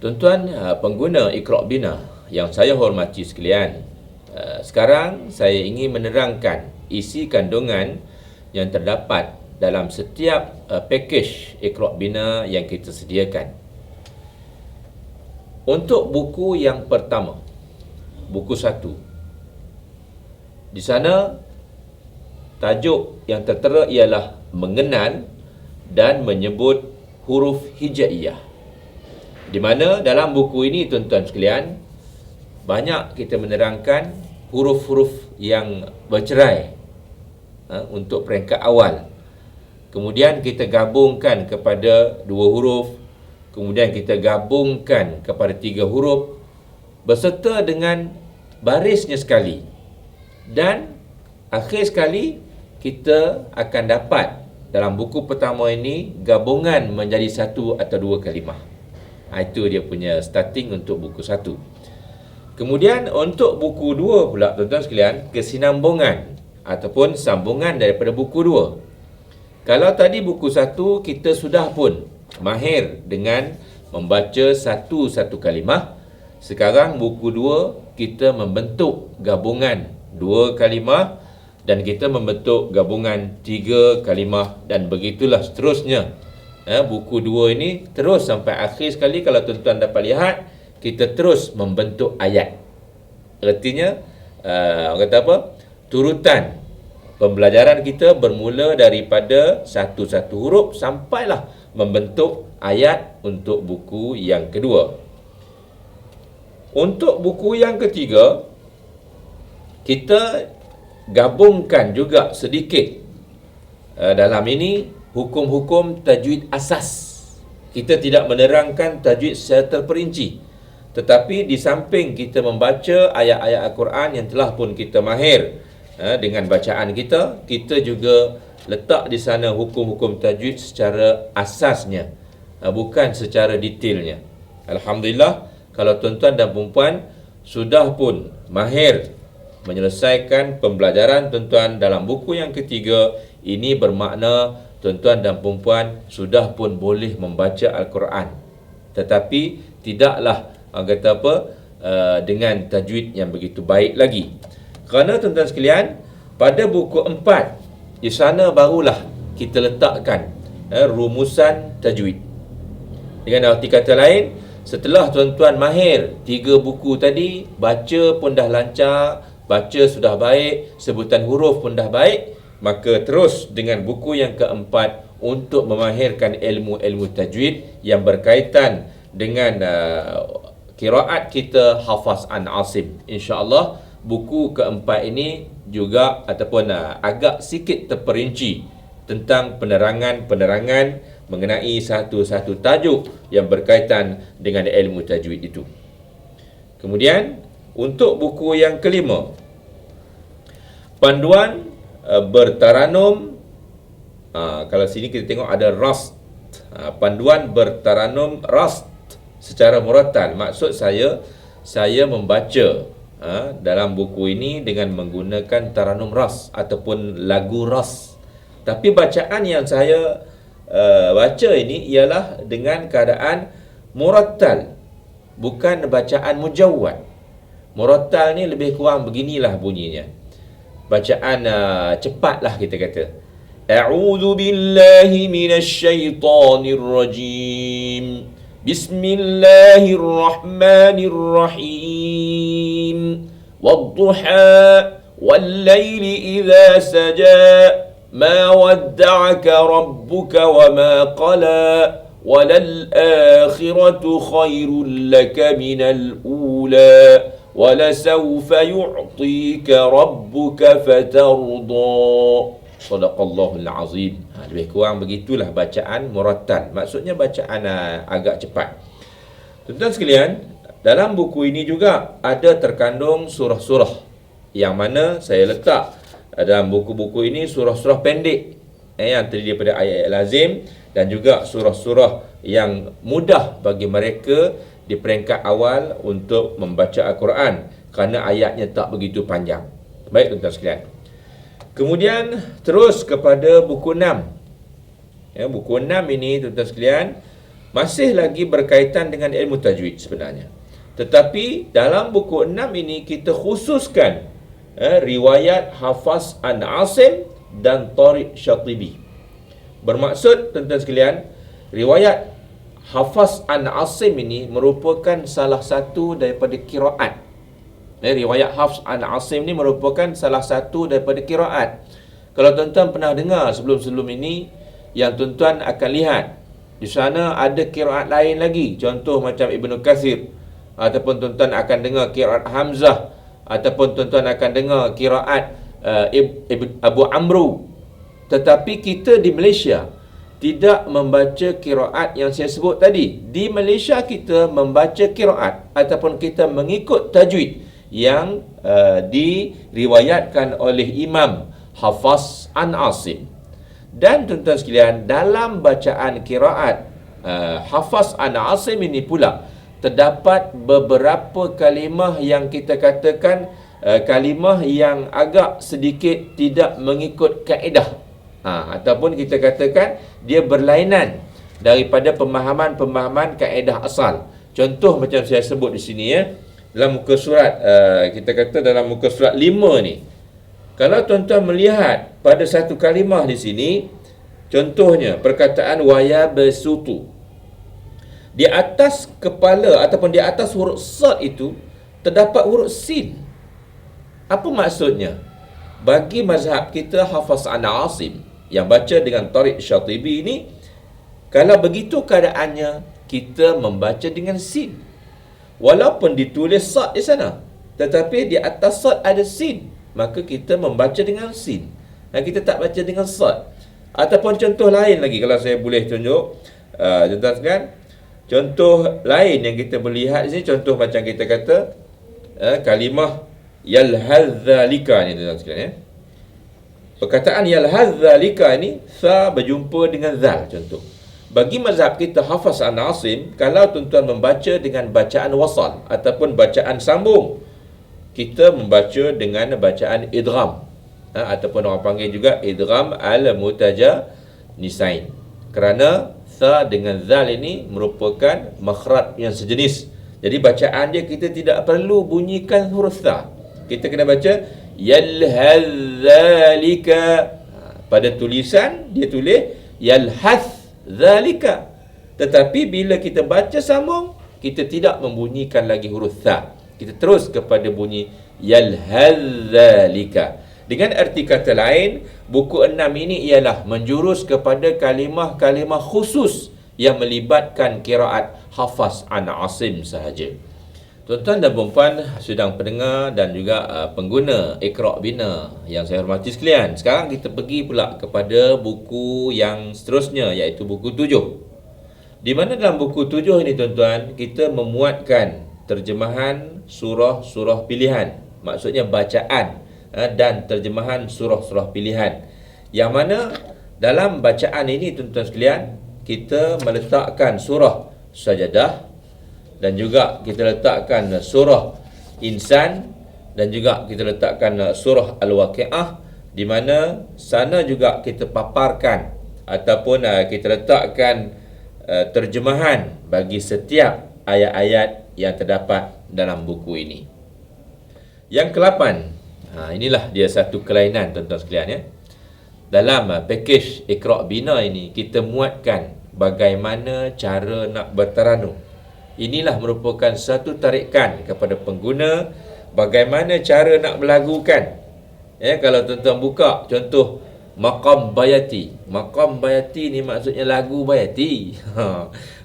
Tuan-tuan pengguna Iqra' Bina yang saya hormati sekalian, sekarang saya ingin menerangkan isi kandungan yang terdapat dalam setiap pakej Iqra' Bina yang kita sediakan. Untuk buku yang pertama, buku 1, di sana tajuk yang tertera ialah mengenal dan menyebut huruf hijaiyah. Di mana dalam buku ini tuan-tuan sekalian, banyak kita menerangkan huruf-huruf yang bercerai untuk peringkat awal. Kemudian kita gabungkan kepada 2 huruf, kemudian kita gabungkan kepada 3 huruf beserta dengan barisnya sekali. Dan akhir sekali kita akan dapat dalam buku pertama ini gabungan menjadi 1 atau 2 kalimah. Itu dia punya starting untuk buku 1. Kemudian untuk buku 2 pula tuan-tuan sekalian, kesinambungan ataupun sambungan daripada buku 2. Kalau tadi buku 1 kita sudah pun mahir dengan membaca satu kalimah, sekarang buku 2 kita membentuk gabungan 2 kalimah dan kita membentuk gabungan 3 kalimah dan begitulah seterusnya. Buku 2 ini terus sampai akhir sekali. Kalau tuan-tuan dapat lihat, kita terus membentuk ayat. Artinya orang kata apa? Turutan pembelajaran kita bermula daripada satu huruf sampailah membentuk ayat untuk buku yang kedua. Untuk buku yang ketiga, kita gabungkan juga sedikit dalam ini hukum-hukum tajwid asas. Kita tidak menerangkan tajwid secara terperinci, tetapi di samping kita membaca ayat-ayat Al-Quran yang telah pun kita mahir dengan bacaan kita, kita juga letak di sana hukum-hukum tajwid secara asasnya, bukan secara detailnya. Alhamdulillah, kalau tuan-tuan dan puan sudah pun mahir menyelesaikan pembelajaran tuan-tuan dalam buku yang ketiga, ini bermakna tuan-tuan dan puan sudah pun boleh membaca Al-Quran. Tetapi tidaklah dengan tajwid yang begitu baik lagi. Kerana tuan-tuan sekalian, pada buku 4 di sana barulah kita letakkan rumusan tajwid. Dengan arti kata lain, setelah tuan-tuan mahir 3 buku tadi, baca pun dah lancar, baca sudah baik, sebutan huruf pun dah baik, maka terus dengan buku yang keempat untuk memahirkan ilmu-ilmu tajwid yang berkaitan dengan qiraat kita hafaz an Asim. InsyaAllah buku keempat ini juga ataupun agak sikit terperinci tentang penerangan mengenai satu-satu tajuk yang berkaitan dengan ilmu tajwid itu. Kemudian untuk buku yang kelima, panduan bertaranum. Kalau sini kita tengok ada rast, panduan bertaranum rast secara murattal. Maksud saya membaca dalam buku ini dengan menggunakan taranum rast ataupun lagu rast. Tapi bacaan yang saya baca ini ialah dengan keadaan murattal, bukan bacaan mujawwad. Murattal ni lebih kurang beginilah bunyinya. Bacaan cepatlah kita kata. A'udzu billahi minasy syaithanir rajim. Bismillahirrahmanirrahim. Wadduha wal laili idza saja. Ma wadda'aka rabbuka wa ma qala. Walal akhiratu khairul laka minal ula. وَلَسَوْفَ يُعْطِيكَ رَبُّكَ فَتَرْضَى. Sadaqallahul azim. Lebih kurang begitulah bacaan murattal. Maksudnya bacaan agak cepat. Tuan-tuan sekalian, dalam buku ini juga ada terkandung surah-surah yang mana saya letak dalam buku-buku ini surah-surah pendek yang terdiri daripada ayat-ayat lazim dan juga surah-surah yang mudah bagi mereka di peringkat awal untuk membaca Al-Quran kerana ayatnya tak begitu panjang. Baik tuan-tuan sekalian. Kemudian terus kepada buku 6. Buku 6 ini tuan-tuan sekalian masih lagi berkaitan dengan ilmu tajwid sebenarnya. Tetapi dalam buku 6 ini kita khususkan riwayat Hafaz an Asim dan Tariq Syatibi. Bermaksud tuan-tuan sekalian, riwayat Hafaz an Asim ini merupakan salah satu daripada qiraat. Riwayat Hafaz an Asim ini merupakan salah satu daripada qiraat. Kalau tuan-tuan pernah dengar sebelum-sebelum ini, yang tuan-tuan akan lihat di sana ada qiraat lain lagi. Contoh macam Ibnu Katsir, ataupun tuan-tuan akan dengar qiraat Hamzah, ataupun tuan-tuan akan dengar qiraat Abu Amru. Tetapi kita di Malaysia tidak membaca qiraat yang saya sebut tadi. Di Malaysia kita membaca qiraat ataupun kita mengikut tajwid yang diriwayatkan oleh Imam Hafaz an Asim. Dan tuan-tuan sekalian, dalam bacaan qiraat Hafaz an Asim ini pula terdapat beberapa kalimah yang kita katakan kalimah yang agak sedikit tidak mengikut kaedah, ataupun kita katakan dia berlainan daripada pemahaman-pemahaman kaedah asal. Contoh macam saya sebut di sini dalam muka surat, kita kata dalam muka surat 5 ni, kalau tuan-tuan melihat pada satu kalimah di sini, contohnya perkataan waya besutu, di atas kepala ataupun di atas huruf sad itu terdapat huruf sin. Apa maksudnya? Bagi mazhab kita Hafaz an Asim yang baca dengan Tariq Syatibi ini, kalau begitu keadaannya, kita membaca dengan sin. Walaupun ditulis sad di sana, tetapi di atas sad ada sin, maka kita membaca dengan sin. Dan kita tak baca dengan sad. Ataupun contoh lain lagi, kalau saya boleh tunjuk, tuan-tuan sekalian, contoh lain yang kita boleh lihat di sini, contoh macam kita kata kalimah yalhadzalika ni, tuan-tuan sekalian. Perkataan yalhadzalika ni, sa berjumpa dengan zal, contoh. Bagi mazhab kita Hafaz an Asim, kalau tuan-tuan membaca dengan bacaan wasal ataupun bacaan sambung, kita membaca dengan bacaan idgham, ataupun orang panggil juga idgham al-mutajanisain. Kerana sa dengan zal ini merupakan makhraj yang sejenis. Jadi bacaan dia kita tidak perlu bunyikan huruf sa. Kita kena baca yalhadzalika. Pada tulisan dia tulis yalhadzalika. Tetapi bila kita baca sambung, kita tidak membunyikan lagi huruf sa. Kita terus kepada bunyi yalhadzalika. Dengan erti kata lain, buku 6 ini ialah menjurus kepada kalimah-kalimah khusus yang melibatkan qiraat Hafaz an Asim sahaja. Tuan-tuan dan puan-puan, sidang pendengar dan juga pengguna Iqra Bina yang saya hormati sekalian, sekarang kita pergi pula kepada buku yang seterusnya, iaitu buku 7. Di mana dalam buku 7 ini tuan-tuan, kita memuatkan terjemahan surah-surah pilihan. Maksudnya bacaan dan terjemahan surah-surah pilihan. Yang mana dalam bacaan ini tuan-tuan sekalian, kita meletakkan surah Sajadah, dan juga kita letakkan surah Insan, dan juga kita letakkan surah Al-Waqi'ah, di mana sana juga kita paparkan ataupun kita letakkan terjemahan bagi setiap ayat-ayat yang terdapat dalam buku ini. Yang ke-8, inilah dia satu kelainan tuan-tuan sekalian Dalam pakej Iqra Bina ini, kita muatkan bagaimana cara nak bertaranum. Inilah merupakan satu tarikan kepada pengguna bagaimana cara nak melagukan. Kalau tuan-tuan buka contoh Maqam Bayati. Maqam Bayati ni maksudnya lagu Bayati.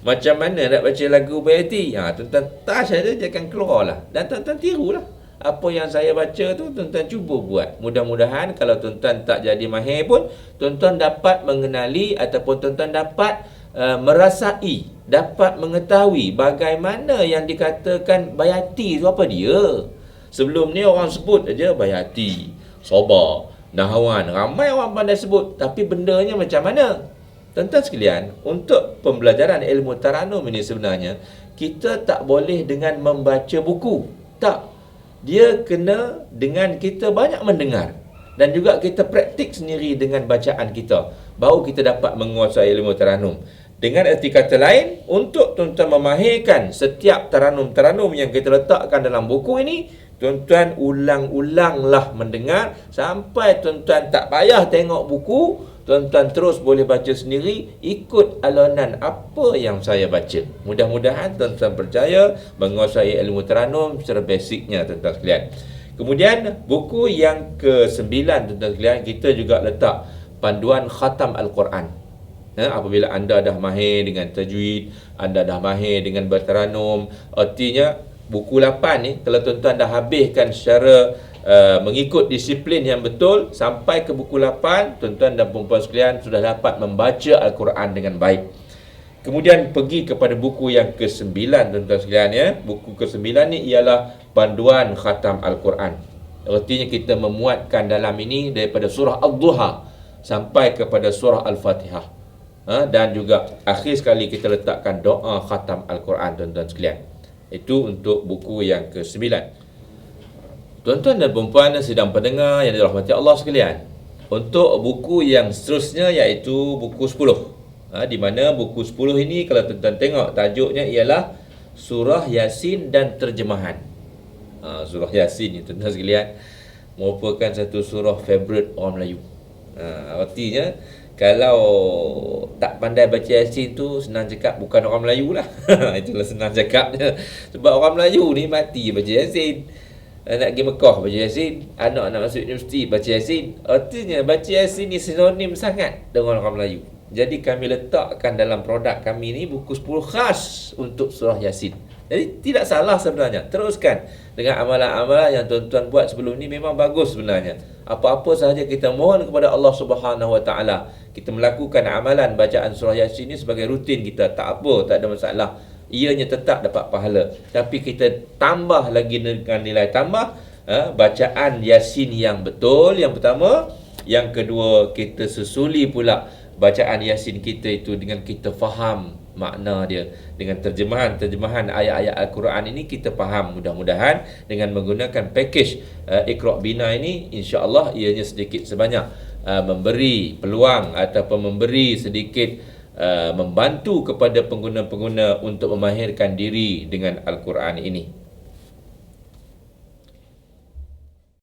Macam mana nak baca lagu Bayati? Tuan-tuan touch saja dia akan keluar lah. Dan tuan-tuan tirulah. Apa yang saya baca tu tuan-tuan cuba buat. Mudah-mudahan kalau tuan-tuan tak jadi mahir pun, tuan-tuan dapat mengenali ataupun tuan-tuan dapat merasai, dapat mengetahui bagaimana yang dikatakan Bayati tu apa dia. Sebelum ni orang sebut aja Bayati, Sabah, Nahwan, ramai orang pandai sebut, tapi bendanya macam mana? Tuan-tuan sekalian, untuk pembelajaran ilmu taranum ini sebenarnya kita tak boleh dengan membaca buku. Tak. Dia kena dengan kita banyak mendengar dan juga kita praktik sendiri dengan bacaan kita, baru kita dapat menguasai ilmu taranum. Dengan erti kata lain, untuk tuan-tuan memahirkan setiap taranum-taranum yang kita letakkan dalam buku ini, tuan-tuan ulang-ulanglah mendengar sampai tuan-tuan tak payah tengok buku, tuan-tuan terus boleh baca sendiri, ikut alunan apa yang saya baca. Mudah-mudahan tuan-tuan percaya menguasai ilmu taranum secara basicnya, tuan-tuan sekalian. Kemudian buku yang ke-9, tuan-tuan sekalian, kita juga letak panduan khatam Al-Quran. Apabila anda dah mahir dengan tajwid, anda dah mahir dengan bertaranum, artinya buku 8 ni, kalau tuan-tuan dah habiskan secara mengikut disiplin yang betul, sampai ke buku 8, tuan-tuan dan puan-puan sekalian sudah dapat membaca Al-Quran dengan baik. Kemudian pergi kepada buku yang ke-9, tuan-tuan sekalian, ya. Buku ke-9 ni ialah panduan khatam Al-Quran. Artinya kita memuatkan dalam ini daripada surah Ad-Duha sampai kepada surah Al-Fatihah. Dan juga akhir sekali kita letakkan doa khatam Al-Quran, tuan-tuan sekalian. Itu untuk buku yang ke-9. Tuan-tuan dan puan-puan sedang pendengar yang dirahmati Allah sekalian, untuk buku yang seterusnya iaitu buku 10. Di mana buku 10 ini, kalau tuan-tuan tengok, tajuknya ialah Surah Yasin dan Terjemahan. Surah Yasin ni, tuan-tuan sekalian, merupakan satu surah favourite orang Melayu. Artinya, kalau tak pandai baca Yasin tu, senang cakap bukan orang Melayu lah. Itulah senang cakapnya. Sebab orang Melayu ni mati baca Yasin. Nak pergi Mekah baca Yasin, anak nak masuk universiti baca Yasin. Artinya baca Yasin ni sinonim sangat dengan orang Melayu. Jadi kami letakkan dalam produk kami ni buku 10 khas untuk surah Yasin. Jadi tidak salah sebenarnya. Teruskan dengan amalan-amalan yang tuan-tuan buat sebelum ni, memang bagus sebenarnya. Apa-apa sahaja kita mohon kepada Allah Subhanahu Wa Taala, kita melakukan amalan bacaan surah Yasin ni sebagai rutin kita, tak apa, tak ada masalah. Ianya tetap dapat pahala. Tapi kita tambah lagi dengan nilai tambah bacaan Yasin yang betul, yang pertama. Yang kedua, kita susuli pula bacaan Yasin kita itu dengan kita faham makna dia, dengan terjemahan ayat-ayat Al-Quran ini kita faham. Mudah-mudahan dengan menggunakan package Iqra' Bina ini, insya-Allah ianya sedikit sebanyak memberi peluang ataupun memberi sedikit membantu kepada pengguna-pengguna untuk memahirkan diri dengan Al-Quran ini.